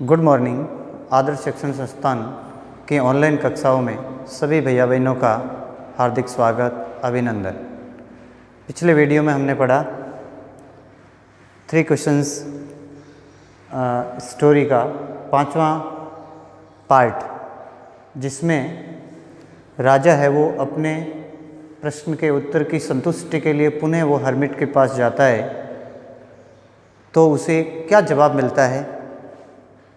Good morning. आदर्श शिक्षण संस्थान की ऑनलाइन कक्षाओं में सभी भैया बहनों का हार्दिक स्वागत, अभिनंदन। पिछले वीडियो में हमने पढ़ा 3 क्वेश्चंस स्टोरी का 5वां पार्ट, जिसमें राजा है वो अपने प्रश्न के उत्तर की संतुष्टि के लिए पुनः वो हर्मिट के पास जाता है, तो उसे क्या जवाब मिलता है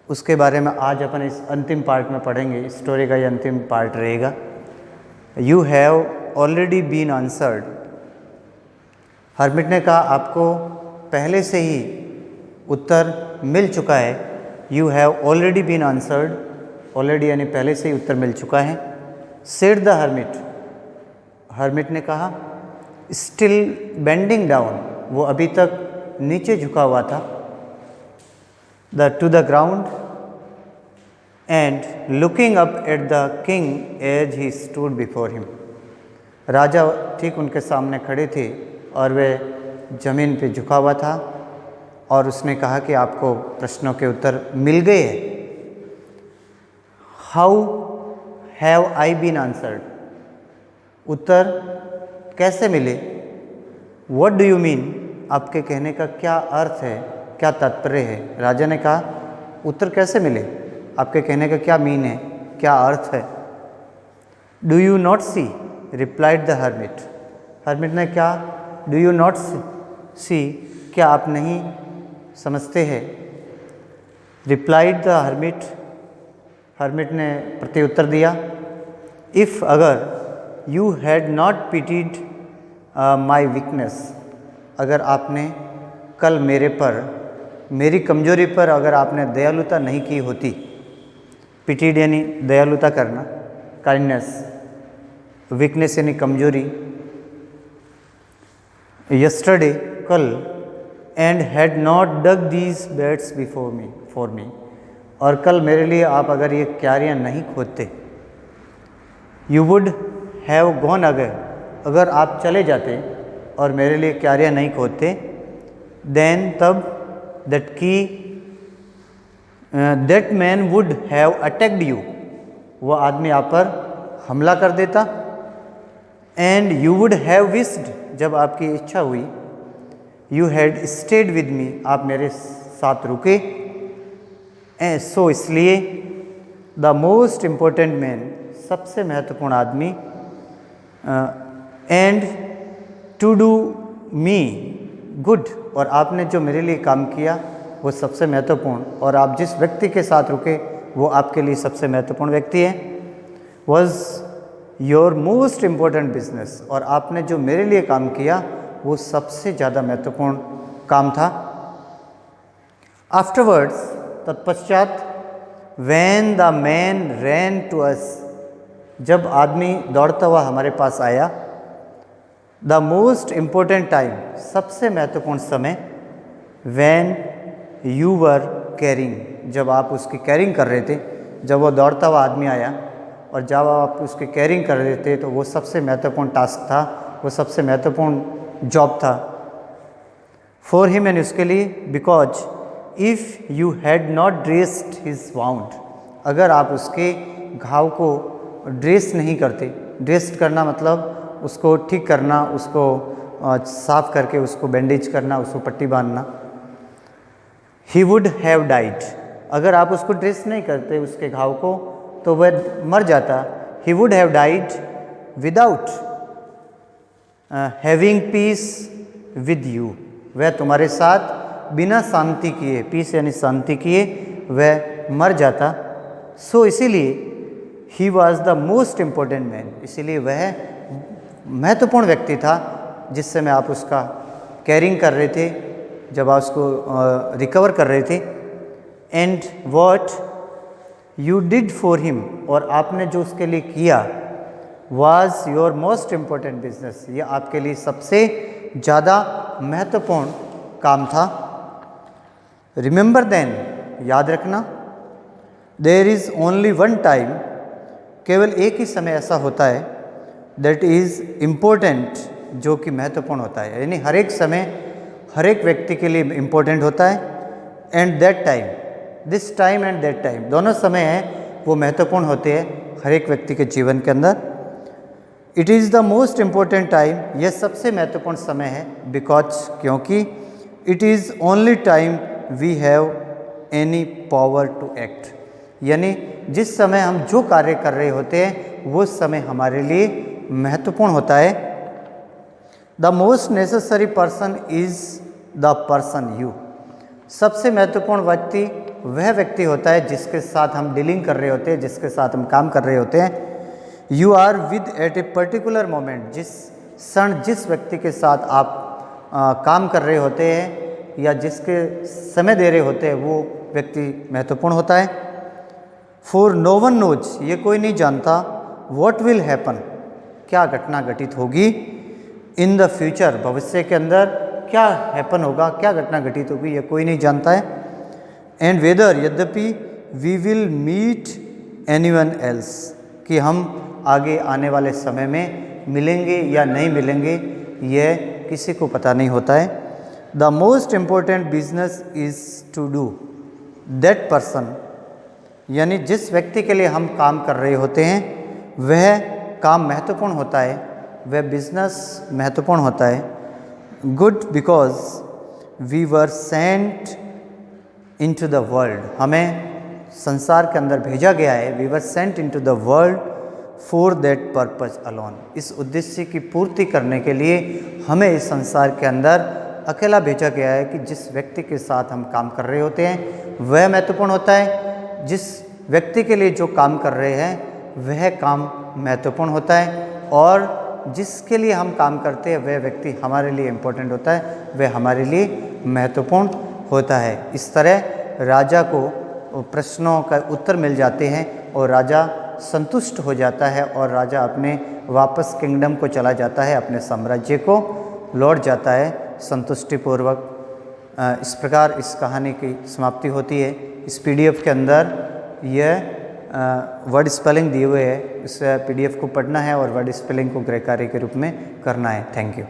उसके बारे में आज अपन इस अंतिम पार्ट में पढ़ेंगे। स्टोरी का ये अंतिम पार्ट रहेगा। You have already been answered. Hermit ने कहा आपको पहले से ही उत्तर मिल चुका है। You have already been answered, already यानी पहले से ही उत्तर मिल चुका है। सेड द हर्मिट, हर्मिट ने कहा। स्टिल बेंडिंग डाउन, वो अभी तक नीचे झुका हुआ था। to the ground and looking up at the king as he stood before him. राजा ठीक उनके सामने खड़े थे और वे जमीन पे झुका हुआ था और उसने कहा कि आपको प्रश्नों के उत्तर मिल गए हैं। How have I been answered? उत्तर कैसे मिले? What do you mean? आपके कहने का क्या अर्थ है, क्या तात्पर्य है? राजा ने कहा उत्तर कैसे मिले, आपके कहने का क्या मीन है, क्या अर्थ है? Do you not see, replied the hermit. Hermit ने कहा डू यू नॉट सी, क्या आप नहीं समझते हैं? रिप्लाइड द हर्मिट, हर्मिट ने प्रत्युत्तर दिया। इफ़, अगर, you had not pitied my weakness, अगर आपने कल मेरे पर, मेरी कमजोरी पर अगर आपने दयालुता नहीं की होती। पिटीड यानी दयालुता करना, काइंडनेस, वीकनेस यानी कमजोरी। यस्टरडे, कल, and had not dug these beds before me, for me, और कल मेरे लिए आप अगर ये क्यारियाँ नहीं खोदते। यू वुड हैव गॉन अगर, अगर आप चले जाते और मेरे लिए क्यारियाँ नहीं खोदते। देन, तब, that man would have attacked you, वो आदमी आप पर हमला कर देता। And you would have wished, जब आपकी इच्छा हुई। You had stayed with me, आप मेरे साथ रुके। एंड सो, इसलिए, द मोस्ट इम्पोर्टेंट मैन, सबसे महत्वपूर्ण आदमी, and to do me good, और आपने जो मेरे लिए काम किया वो सबसे महत्वपूर्ण, और आप जिस व्यक्ति के साथ रुके वो आपके लिए सबसे महत्वपूर्ण व्यक्ति है। Was your most important business, और आपने जो मेरे लिए काम किया वो सबसे ज़्यादा महत्वपूर्ण काम था। आफ्टरवर्ड्स, तत्पश्चात, when the man ran to us, जब आदमी दौड़ता हुआ हमारे पास आया। द मोस्ट इम्पोर्टेंट टाइम, सबसे महत्वपूर्ण समय। वैन यू वर कैरिंग, जब आप उसकी कैरिंग कर रहे थे। जब वो दौड़ता हुआ आदमी आया और जब आप उसकी कैरिंग कर रहे थे तो वो सबसे महत्वपूर्ण टास्क था, वो सबसे महत्वपूर्ण जॉब था। फॉर हिम, यानी उसके लिए। Because if you had not dressed his wound, अगर आप उसके घाव को ड्रेस नहीं करते। ड्रेस्ड करना मतलब उसको ठीक करना, उसको साफ करके उसको बैंडेज करना, उसको पट्टी बांधना। ही वुड हैव डाइड, अगर आप उसको ड्रेस नहीं करते उसके घाव को तो वह मर जाता। He would have died without having peace with you, वह तुम्हारे साथ बिना शांति किए, पीस यानी शांति किए, वह मर जाता। सो, इसीलिए, he was the most important man, इसीलिए वह महत्वपूर्ण व्यक्ति था जिससे मैं आप उसका कैरिंग कर रहे थे, जब आप उसको रिकवर कर रहे थे। And what you did for him, और आपने जो उसके लिए किया, was your most important business, ये आपके लिए सबसे ज़्यादा महत्वपूर्ण काम था। रिमेंबर देन, याद रखना। There is only one time, केवल एक ही समय ऐसा होता है। दैट इज़ इम्पोर्टेंट, जो कि महत्वपूर्ण होता है, यानी हर एक समय हर एक व्यक्ति के लिए इम्पोर्टेंट होता है। And that time, this time and that time, दोनों समय हैं वो महत्वपूर्ण होते हैं हर एक व्यक्ति के जीवन के अंदर। It is the most important time, यह सबसे महत्वपूर्ण समय है, बिकॉज क्योंकि it is only time we have any power to act, यानी जिस समय हम जो कार्य कर रहे होते हैं वो समय हमारे लिए महत्वपूर्ण होता है। The most necessary person is the person you, सबसे महत्वपूर्ण व्यक्ति वह व्यक्ति होता है जिसके साथ हम डीलिंग कर रहे होते हैं, जिसके साथ हम काम कर रहे होते हैं। You are with at a particular moment, जिस क्षण जिस व्यक्ति के साथ आप काम कर रहे होते हैं या जिसके समय दे रहे होते हैं वो व्यक्ति महत्वपूर्ण होता है। फॉर नो वन नोज, ये कोई नहीं जानता, वॉट विल हैपन, क्या घटना घटित होगी, इन द फ्यूचर, भविष्य के अंदर क्या हैपन होगा, क्या घटना घटित होगी, ये कोई नहीं जानता है। एंड वेदर, यद्यपि we will meet anyone else, कि हम आगे आने वाले समय में मिलेंगे या नहीं मिलेंगे यह किसी को पता नहीं होता है। The most important business is to do that person, यानी जिस व्यक्ति के लिए हम काम कर रहे होते हैं वह काम महत्वपूर्ण होता है, वह बिजनेस महत्वपूर्ण होता है। Good because we were sent into the world, हमें संसार के अंदर भेजा गया है। We were sent into the world for that purpose alone, इस उद्देश्य की पूर्ति करने के लिए हमें इस संसार के अंदर अकेला भेजा गया है कि जिस व्यक्ति के साथ हम काम कर रहे होते हैं वह महत्वपूर्ण होता है। जिस व्यक्ति के लिए जो काम कर रहे हैं वह काम महत्वपूर्ण होता है, और जिसके लिए हम काम करते हैं वह व्यक्ति हमारे लिए इम्पोर्टेंट होता है, वह हमारे लिए महत्वपूर्ण होता है। इस तरह राजा को प्रश्नों का उत्तर मिल जाते हैं और राजा संतुष्ट हो जाता है और राजा अपने वापस किंगडम को चला जाता है, अपने साम्राज्य को लौट जाता है संतुष्टिपूर्वक। इस प्रकार इस कहानी की समाप्ति होती है। इस पीडीएफ के अंदर यह वर्ड स्पेलिंग दिए हुए है, इस पीडीएफ को पढ़ना है और वर्ड स्पेलिंग को गृह कार्य के रूप में करना है। Thank you.